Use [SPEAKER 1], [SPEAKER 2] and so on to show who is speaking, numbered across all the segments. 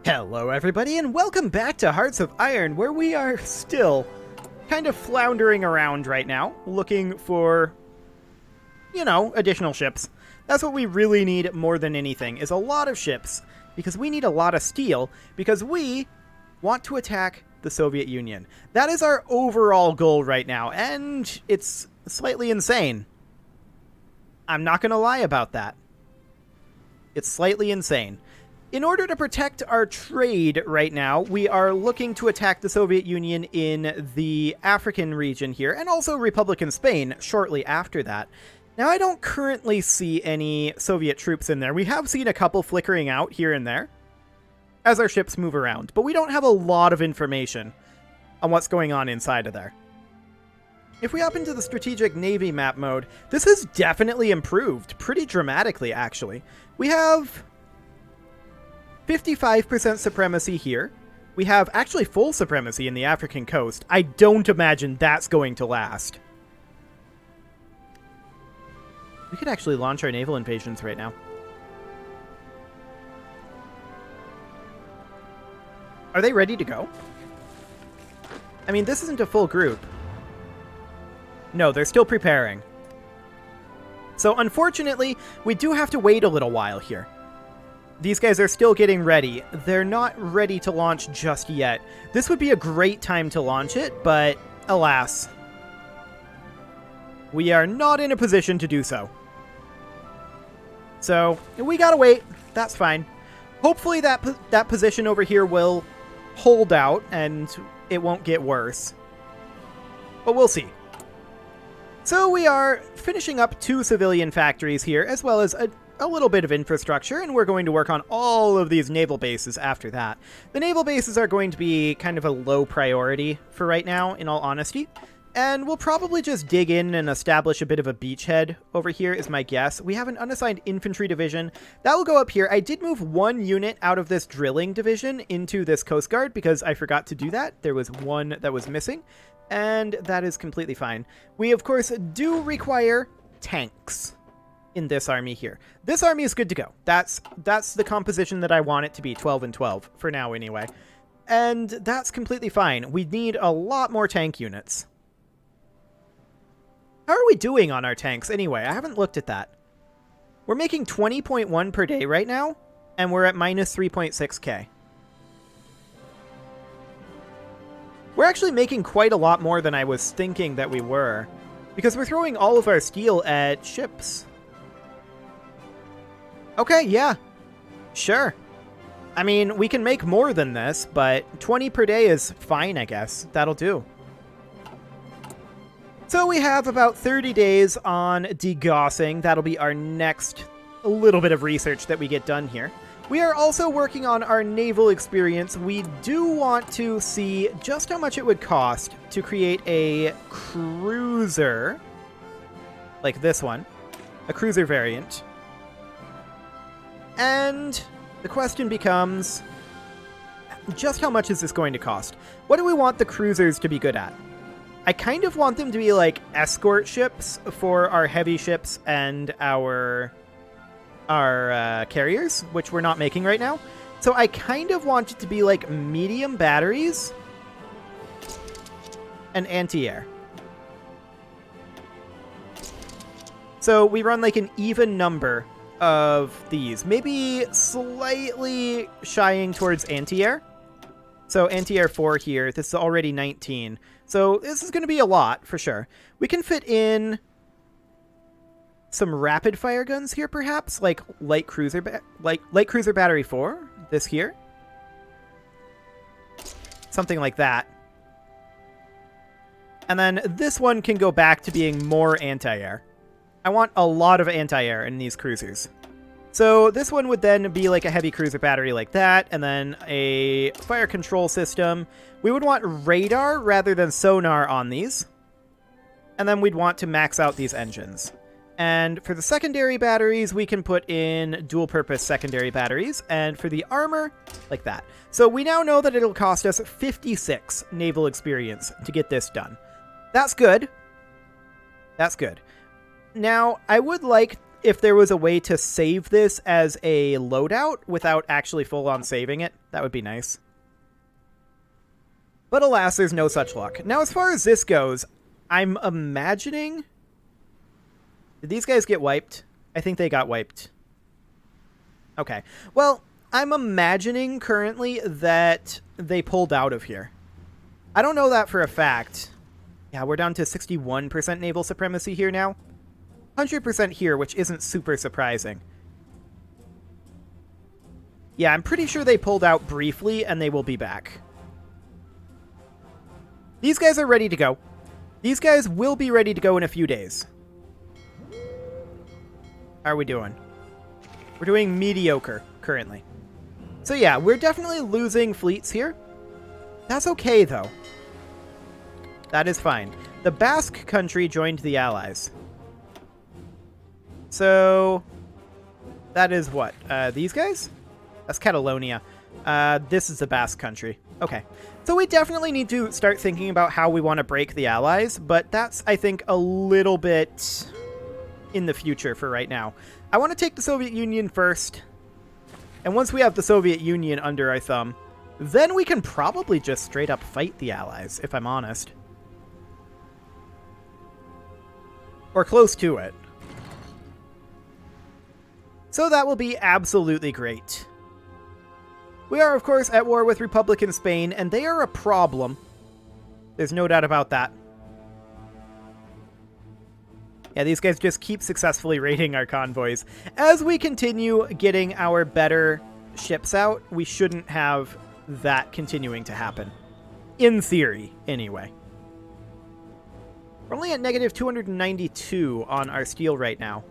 [SPEAKER 1] Hello everybody and welcome back to Hearts of Iron, where we are still kind of floundering around right now, looking for, additional ships. That's what we really need more than anything, is a lot of ships, because we need a lot of steel, because we want to attack the Soviet Union. That is our overall goal right now, and it's slightly insane. I'm not going to lie about that. It's slightly insane. In order to protect our trade right now, we are looking to attack the Soviet Union in the African region here, and also Republican Spain shortly after that. Now, I don't currently see any Soviet troops in there. We have seen a couple flickering out here and there as our ships move around, but we don't have a lot of information on what's going on inside of there. If we hop into the Strategic Navy map mode, this has definitely improved pretty dramatically, actually. We have 55% supremacy here. We have actually full supremacy in the African coast. I don't imagine that's going to last. We could actually launch our naval invasions right now. Are they ready to go? I mean, this isn't a full group. No, they're still preparing. So unfortunately, we do have to wait a little while here. These guys are still getting ready. They're not ready to launch just yet. This would be a great time to launch it, but alas, we are not in a position to do so. So we gotta wait. That's fine. Hopefully that position over here will hold out and it won't get worse. But we'll see. So we are finishing up 2 civilian factories here, as well as a little bit of infrastructure, and we're going to work on all of these naval bases after that. The naval bases are going to be kind of a low priority for right now, in all honesty, and we'll probably just dig in and establish a bit of a beachhead over here is my guess. We have an unassigned infantry division. That will go up here. I did move 1 unit out of this drilling division into this Coast Guard because I forgot to do that. There was 1 that was missing, and that is completely fine. We, of course, do require tanks in this army here. This army is good to go. That's the composition that I want it to be, 12 and 12, for now anyway. And that's completely fine. We need a lot more tank units. How are we doing on our tanks anyway? I haven't looked at that. We're making 20.1 per day right now, and we're at minus 3.6k. We're actually making quite a lot more than I was thinking that we were, because we're throwing all of our steel at ships. Okay, yeah. Sure. I mean, we can make more than this, but 20 per day is fine, I guess. That'll do. So we have about 30 days on degaussing. That'll be our next little bit of research that we get done here. We are also working on our naval experience. We do want to see just how much it would cost to create a cruiser, like this one, a cruiser variant. And the question becomes, just how much is this going to cost? What do we want the cruisers to be good at? I kind of want them to be like escort ships for our heavy ships and our carriers, which we're not making right now. So I kind of want it to be like medium batteries and anti-air. So we run like an even number of these, maybe slightly shying towards anti-air. So anti-air 4 here, this is already 19. So this is going to be a lot for sure. We can fit in some rapid fire guns here, perhaps, like light cruiser battery 4, this here. Something like that. And then this one can go back to being more anti-air. I want a lot of anti-air in these cruisers. So this one would then be like a heavy cruiser battery like that, and then a fire control system. We would want radar rather than sonar on these. And then we'd want to max out these engines. And for the secondary batteries, we can put in dual-purpose secondary batteries. And for the armor, like that. So we now know that it'll cost us 56 naval experience to get this done. That's good. That's good. Now, I would like if there was a way to save this as a loadout without actually full-on saving it. That would be nice. But alas, there's no such luck. Now, as far as this goes, I'm imagining... Did these guys get wiped? I think they got wiped. Okay. Well, I'm imagining currently that they pulled out of here. I don't know that for a fact. Yeah, we're down to 61% naval supremacy here now. 100% here, which isn't super surprising. Yeah, I'm pretty sure they pulled out briefly, and they will be back. These guys are ready to go. These guys will be ready to go in a few days. How are we doing? We're doing mediocre, currently. So yeah, we're definitely losing fleets here. That's okay, though. That is fine. The Basque country joined the Allies. So... that is what? These guys? That's Catalonia. This is the Basque country. Okay. So we definitely need to start thinking about how we want to break the Allies, but that's, I think, a little bit in the future for right now. I want to take the Soviet Union first, and once we have the Soviet Union under our thumb, then we can probably just straight up fight the Allies, if I'm honest. Or close to it. So that will be absolutely great. We are, of course, at war with Republican Spain, and they are a problem. There's no doubt about that. Yeah, these guys just keep successfully raiding our convoys. As we continue getting our better ships out, we shouldn't have that continuing to happen. In theory, anyway. We're only at negative 292 on our steel right now.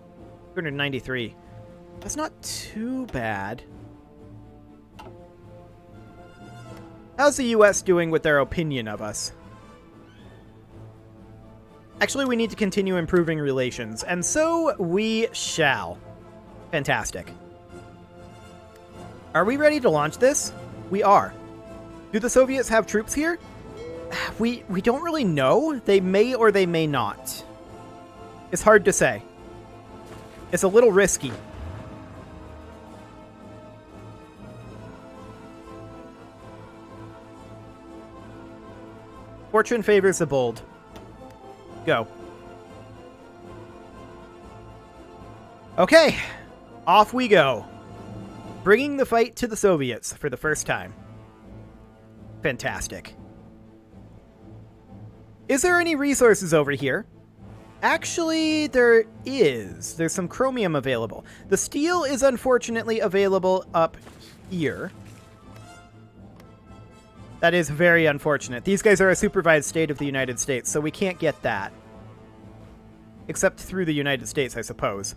[SPEAKER 1] 293. That's not too bad. How's the US doing with their opinion of us? Actually, we need to continue improving relations, and so we shall. Fantastic. Are we ready to launch this? We are. Do the Soviets have troops here? We don't really know. They may or they may not. It's hard to say. It's a little risky. Fortune favors the bold. Go. Okay, off we go. Bringing the fight to the Soviets for the first time. Fantastic. Is there any resources over here? Actually, there is. There's some chromium available. The steel is unfortunately available up here. That is very unfortunate. These guys are a supervised state of the United States, so we can't get that. Except through the United States, I suppose.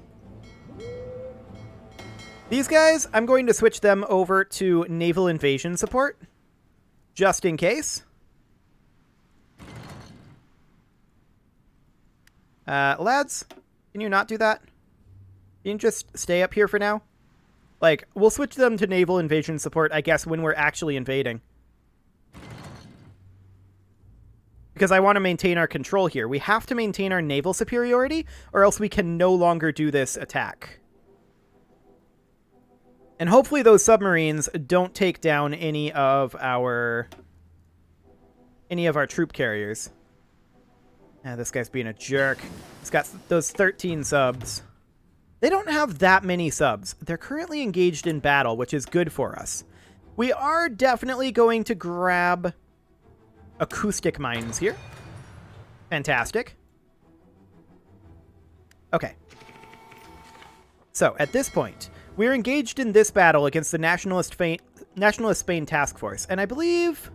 [SPEAKER 1] These guys, I'm going to switch them over to naval invasion support. Just in case. Lads, can you not do that? Can you just stay up here for now? Like, we'll switch them to naval invasion support, I guess, when we're actually invading. Because I want to maintain our control here. We have to maintain our naval superiority, or else we can no longer do this attack. And hopefully those submarines don't take down any of our troop carriers. Yeah, this guy's being a jerk. He's got those 13 subs. They don't have that many subs. They're currently engaged in battle, which is good for us. We are definitely going to grab acoustic mines here. Fantastic. Okay. So, at this point, we're engaged in this battle against the Nationalist Spain Task Force, and I believe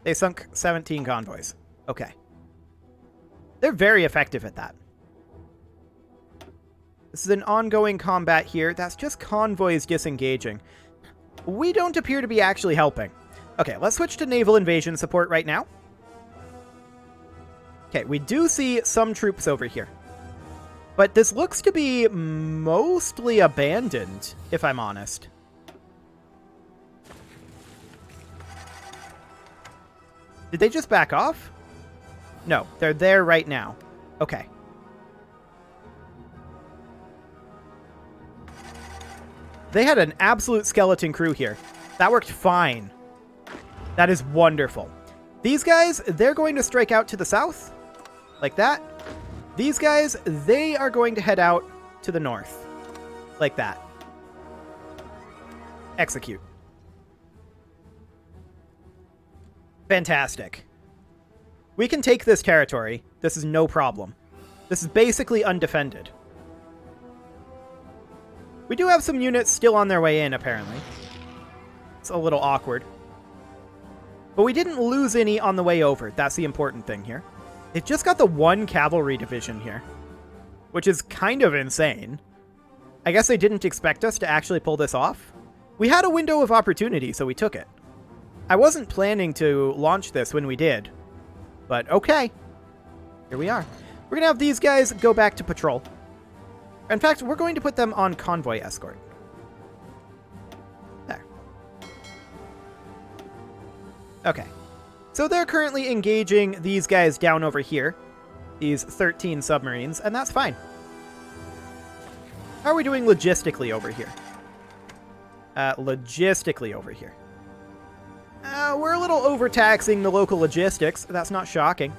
[SPEAKER 1] they sunk 17 convoys. Okay. They're very effective at that. This is an ongoing combat here. That's just convoys disengaging. We don't appear to be actually helping. Okay, let's switch to naval invasion support right now. Okay, we do see some troops over here. But this looks to be mostly abandoned, if I'm honest. Did they just back off? No, they're there right now. Okay. They had an absolute skeleton crew here. That worked fine. That is wonderful. These guys, they're going to strike out to the south. Like that. These guys, they are going to head out to the north. Like that. Execute. Fantastic. We can take this territory. This is no problem. This is basically undefended. We do have some units still on their way in, apparently. It's a little awkward. But we didn't lose any on the way over. That's the important thing here. They've just got the one cavalry division here, which is kind of insane. I guess they didn't expect us to actually pull this off. We had a window of opportunity, so we took it. I wasn't planning to launch this when we did, but okay. Here we are. We're going to have these guys go back to patrol. In fact, we're going to put them on convoy escort. There. Okay. So they're currently engaging these guys down over here. These 13 submarines, and that's fine. How are we doing logistically over here? Logistically over here. We're a little overtaxing the local logistics. That's not shocking.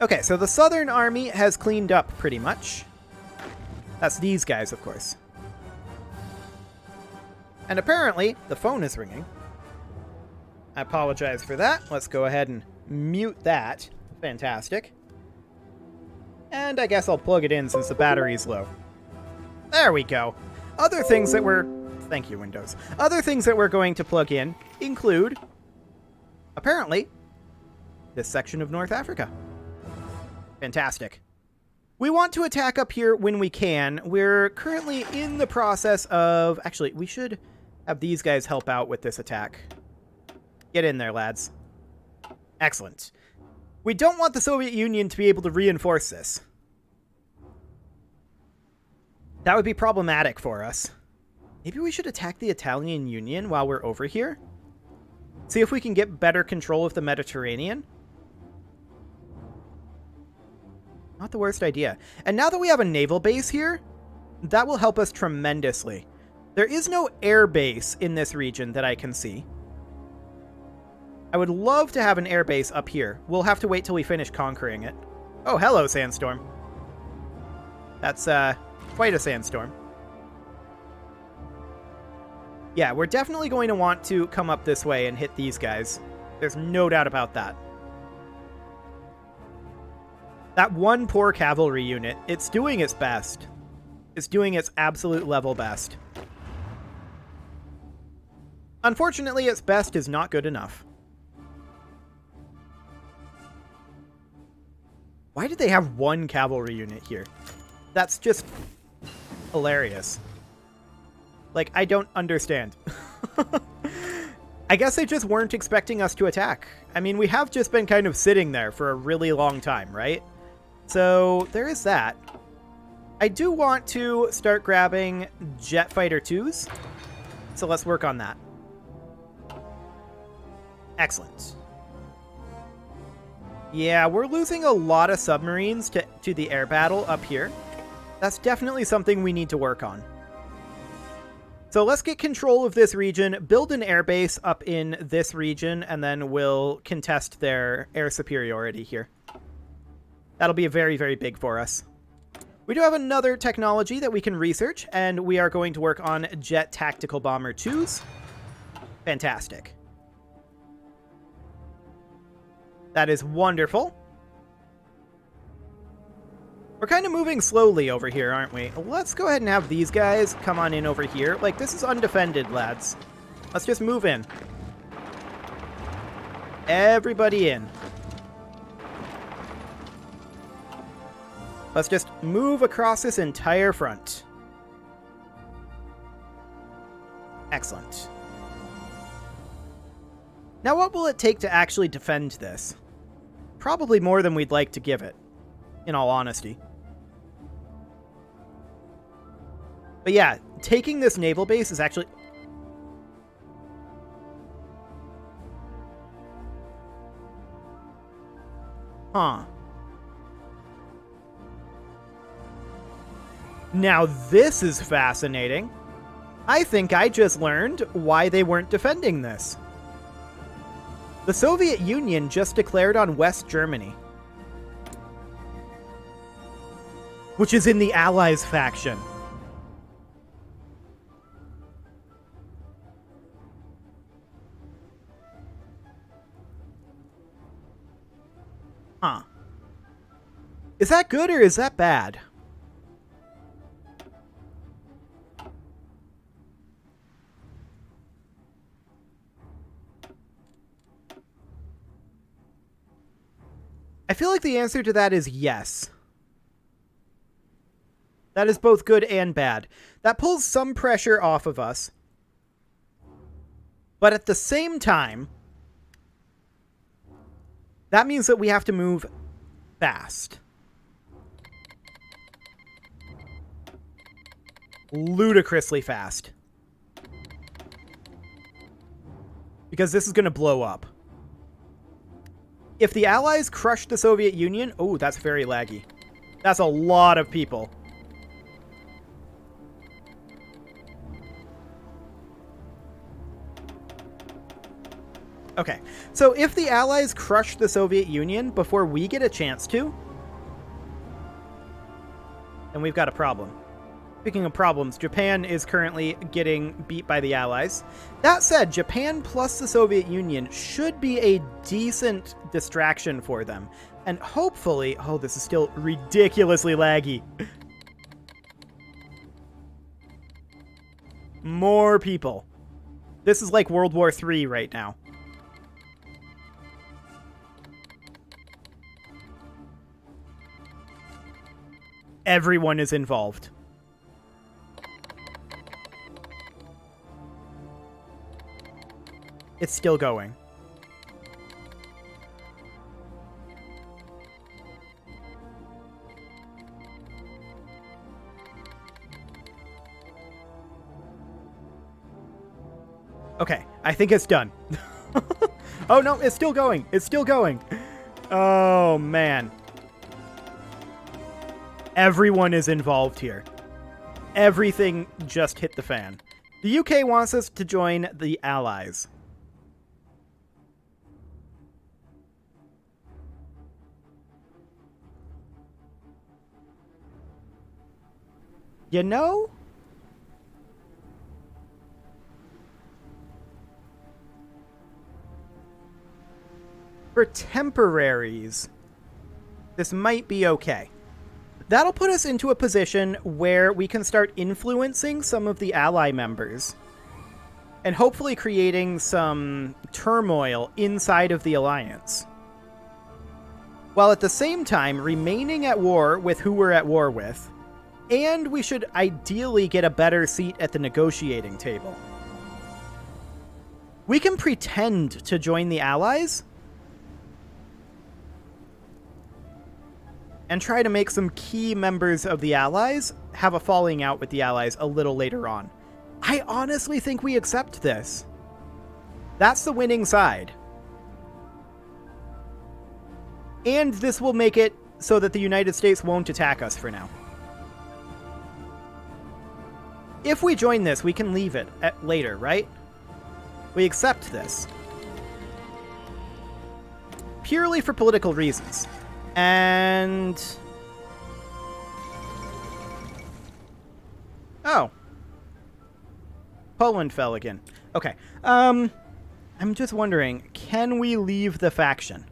[SPEAKER 1] Okay, so the Southern Army has cleaned up pretty much. That's these guys, of course. And apparently, the phone is ringing. I apologize for that. Let's go ahead and mute that. Fantastic. And I guess I'll plug it in since the battery's low. There we go. Other things that we're... Thank you, Windows. Other things that we're going to plug in include, apparently, this section of North Africa. Fantastic. We want to attack up here when we can. We're currently in the process of... Actually, we should have these guys help out with this attack. Get in there, lads. Excellent. We don't want the Soviet Union to be able to reinforce this. That would be problematic for us. Maybe we should attack the Italian Union while we're over here? See if we can get better control of the Mediterranean? Not the worst idea. And now that we have a naval base here, that will help us tremendously. There is no air base in this region that I can see. I would love to have an air base up here. We'll have to wait till we finish conquering it. Oh, hello, sandstorm. That's, quite a sandstorm. Yeah, we're definitely going to want to come up this way and hit these guys. There's no doubt about that. That one poor cavalry unit, it's doing its best. It's doing its absolute level best. Unfortunately, its best is not good enough. Why did they have one cavalry unit here? That's just hilarious. Like, I don't understand. I guess they just weren't expecting us to attack. I mean, we have just been kind of sitting there for a really long time, right? So, there is that. I do want to start grabbing jet fighter 2s. So let's work on that. Excellent. Yeah, we're losing a lot of submarines to the air battle up here. That's definitely something we need to work on. So let's get control of this region, build an air base up in this region, and then we'll contest their air superiority here. That'll be very, very big for us. We do have another technology that we can research, and we are going to work on jet tactical bomber 2s. Fantastic. That is wonderful. We're kind of moving slowly over here, aren't we? Let's go ahead and have these guys come on in over here. Like, this is undefended, lads. Let's just move in. Everybody in. Let's just move across this entire front. Excellent. Now, what will it take to actually defend this? Probably more than we'd like to give it, in all honesty. But yeah, taking this naval base is actually... Huh. Now this is fascinating. I think I just learned why they weren't defending this. The Soviet Union just declared on West Germany, which is in the Allies faction. Huh. Is that good or is that bad? I feel like the answer to that is yes. That is both good and bad. That pulls some pressure off of us. But at the same time, that means that we have to move fast. Ludicrously fast. Because this is going to blow up. If the Allies crush the Soviet Union... Oh, that's very laggy. That's a lot of people. Okay, so if the Allies crush the Soviet Union before we get a chance to, then we've got a problem. Speaking of problems, Japan is currently getting beat by the Allies. That said, Japan plus the Soviet Union should be a decent distraction for them. And hopefully... Oh, this is still ridiculously laggy. More people. This is like World War III right now. Everyone is involved. It's still going. Okay, I think it's done. Oh no, it's still going. It's still going. Oh man. Everyone is involved here. Everything just hit the fan. The UK wants us to join the Allies. You know? For temporaries, this might be okay. That'll put us into a position where we can start influencing some of the ally members and hopefully creating some turmoil inside of the alliance, while at the same time remaining at war with who we're at war with, and we should ideally get a better seat at the negotiating table. We can pretend to join the Allies and try to make some key members of the Allies have a falling out with the Allies a little later on. I honestly think we accept this. That's the winning side. And this will make it so that the United States won't attack us for now. If we join this, we can leave it later, right? We accept this. Purely for political reasons. And... oh. Poland fell again. Okay. I'm just wondering, can we leave the faction?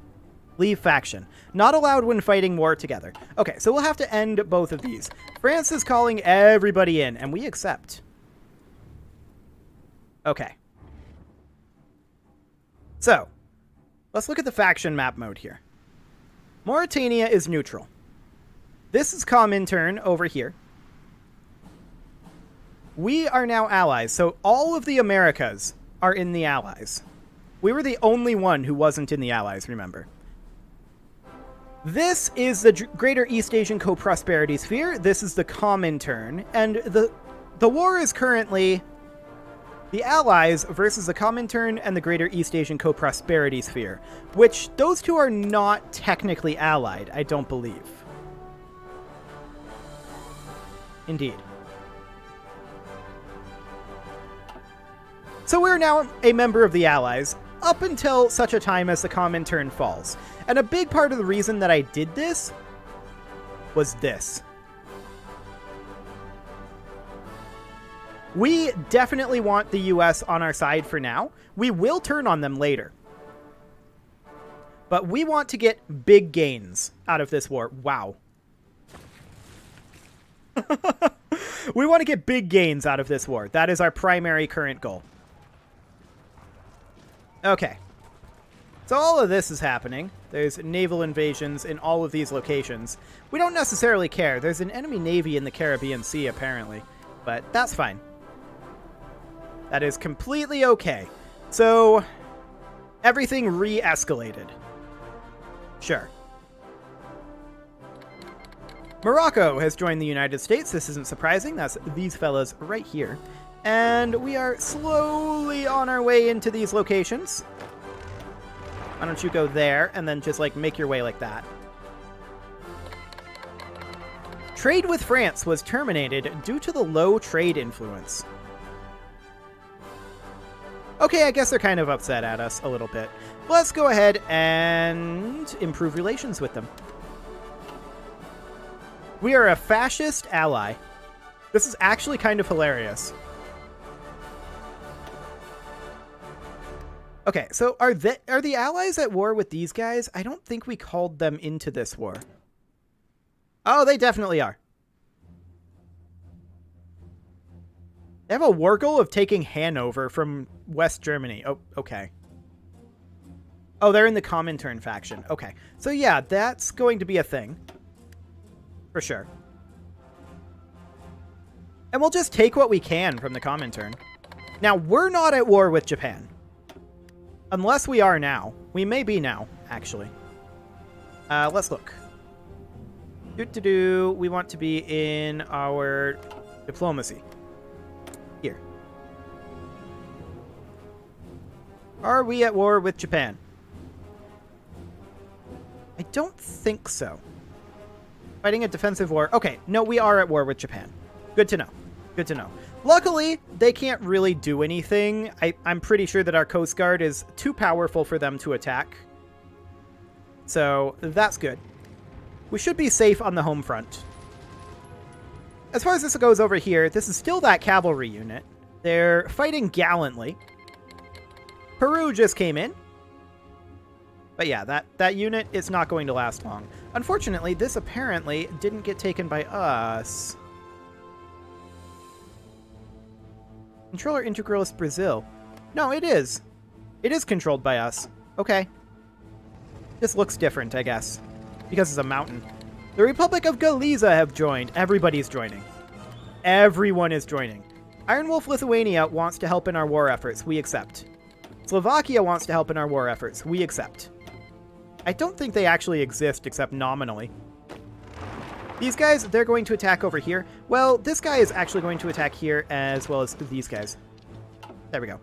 [SPEAKER 1] Leave faction. Not allowed when fighting war together. Okay, so we'll have to end both of these. France is calling everybody in, and we accept. Okay. So, let's look at the faction map mode here. Mauritania is neutral. This is Comintern over here. We are now allies, so all of the Americas are in the Allies. We were the only one who wasn't in the Allies, remember. This is the Greater East Asian Co-Prosperity Sphere. This is the Comintern. And the war is currently the Allies versus the Comintern and the Greater East Asian Co-Prosperity Sphere, which those two are not technically allied, I don't believe. Indeed. So we're now a member of the Allies, up until such a time as the Comintern falls. And a big part of the reason that I did this was this. We definitely want the US on our side for now. We will turn on them later. But we want to get big gains out of this war. Wow. We want to get big gains out of this war. That is our primary current goal. Okay. So all of this is happening. There's naval invasions in all of these locations. We don't necessarily care. There's an enemy navy in the Caribbean Sea, apparently. But that's fine. That is completely okay. So, everything re-escalated. Sure. Morocco has joined the United States. This isn't surprising. That's these fellas right here. And we are slowly on our way into these locations. Why don't you go there and then just, like, make your way like that. Trade with France was terminated due to the low trade influence. Okay, I guess they're kind of upset at us a little bit. Let's go ahead and improve relations with them. We are a fascist ally. This is actually kind of hilarious. Okay, so are the Allies at war with these guys? I don't think we called them into this war. Oh, they definitely are. They have a war goal of taking Hanover from West Germany. Oh, okay. Oh, they're in the Comintern faction. Okay. So yeah, that's going to be a thing. For sure. And we'll just take what we can from the Comintern. Now, we're not at war with Japan. Unless we are now. We may be now, actually. Let's look. We want to be in our diplomacy. Here. Are we at war with Japan? I don't think so. Fighting a defensive war. Okay, no, we are at war with Japan. Good to know. Good to know. Luckily, they can't really do anything. I'm pretty sure that our Coast Guard is too powerful for them to attack. So, that's good. We should be safe on the home front. As far as this goes over here, this is still that cavalry unit. They're fighting gallantly. Peru just came in. But yeah, that unit is not going to last long. Unfortunately, this apparently didn't get taken by us. Controller Integralist Brazil. No, it is. It is controlled by us. Okay. This looks different, I guess. Because it's a mountain. The Republic of Galicia have joined. Everybody's joining. Everyone is joining. Iron Wolf Lithuania wants to help in our war efforts. We accept. Slovakia wants to help in our war efforts. We accept. I don't think they actually exist except nominally. These guys, they're going to attack over here. Well, this guy is actually going to attack here as well as these guys. There we go.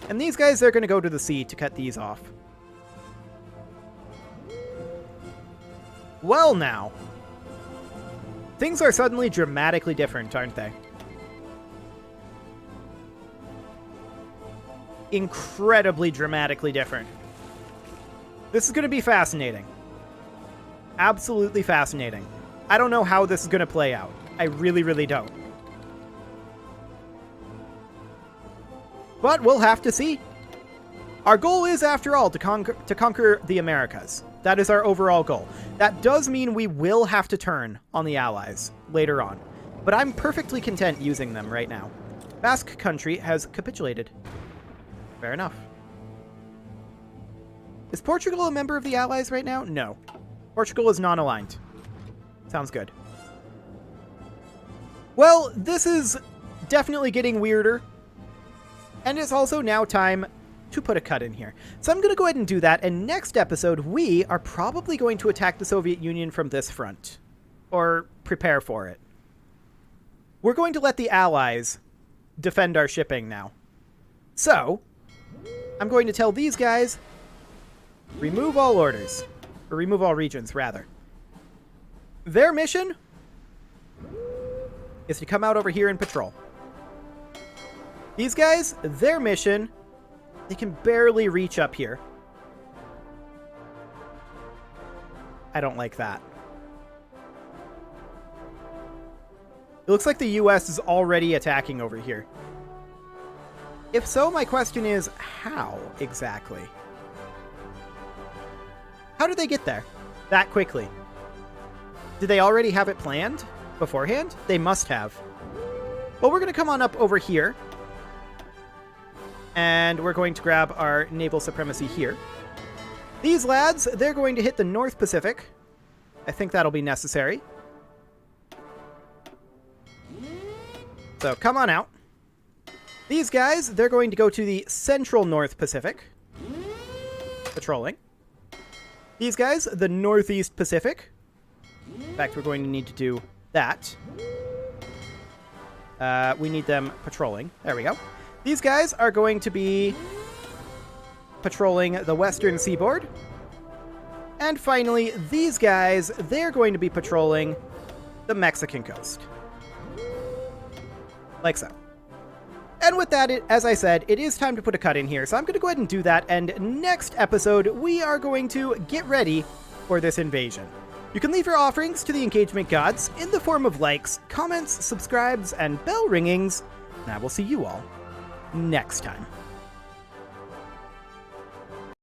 [SPEAKER 1] And these guys, they're going to go to the sea to cut these off. Well, now. Things are suddenly dramatically different, aren't they? Incredibly dramatically different. This is going to be fascinating. Absolutely fascinating. I don't know how this is going to play out. I really, really don't. But we'll have to see. Our goal is, after all, to conquer the Americas. That is our overall goal. That does mean we will have to turn on the Allies later on. But I'm perfectly content using them right now. Basque country has capitulated. Fair enough. Is Portugal a member of the Allies right now? No. Portugal is non-aligned. Sounds good. Well, this is definitely getting weirder. And it's also now time to put a cut in here. So I'm going to go ahead and do that, and next episode we are probably going to attack the Soviet Union from this front. Or prepare for it. We're going to let the Allies defend our shipping now. So, I'm going to tell these guys, remove all orders. Or remove all regions, rather. Their mission? is to come out over here and patrol. These guys, their mission, they can barely reach up here. I don't like that. It looks like the US is already attacking over here. If so, my question is, how exactly? How did they get there that quickly? Did they already have it planned beforehand? They must have. Well, we're going to come on up over here. And we're going to grab our naval supremacy here. These lads, they're going to hit the North Pacific. I think that'll be necessary. So come on out. These guys, they're going to go to the Central North Pacific. Patrolling. These guys, the Northeast Pacific. In fact, we're going to need to do that. We need them patrolling. There we go. These guys are going to be patrolling the Western Seaboard. And finally, these guys, they're going to be patrolling the Mexican coast. Like so. And with that, as I said, it is time to put a cut in here. So I'm going to go ahead and do that. And next episode, we are going to get ready for this invasion. You can leave your offerings to the engagement gods in the form of likes, comments, subscribes, and bell ringings. And I will see you all next time.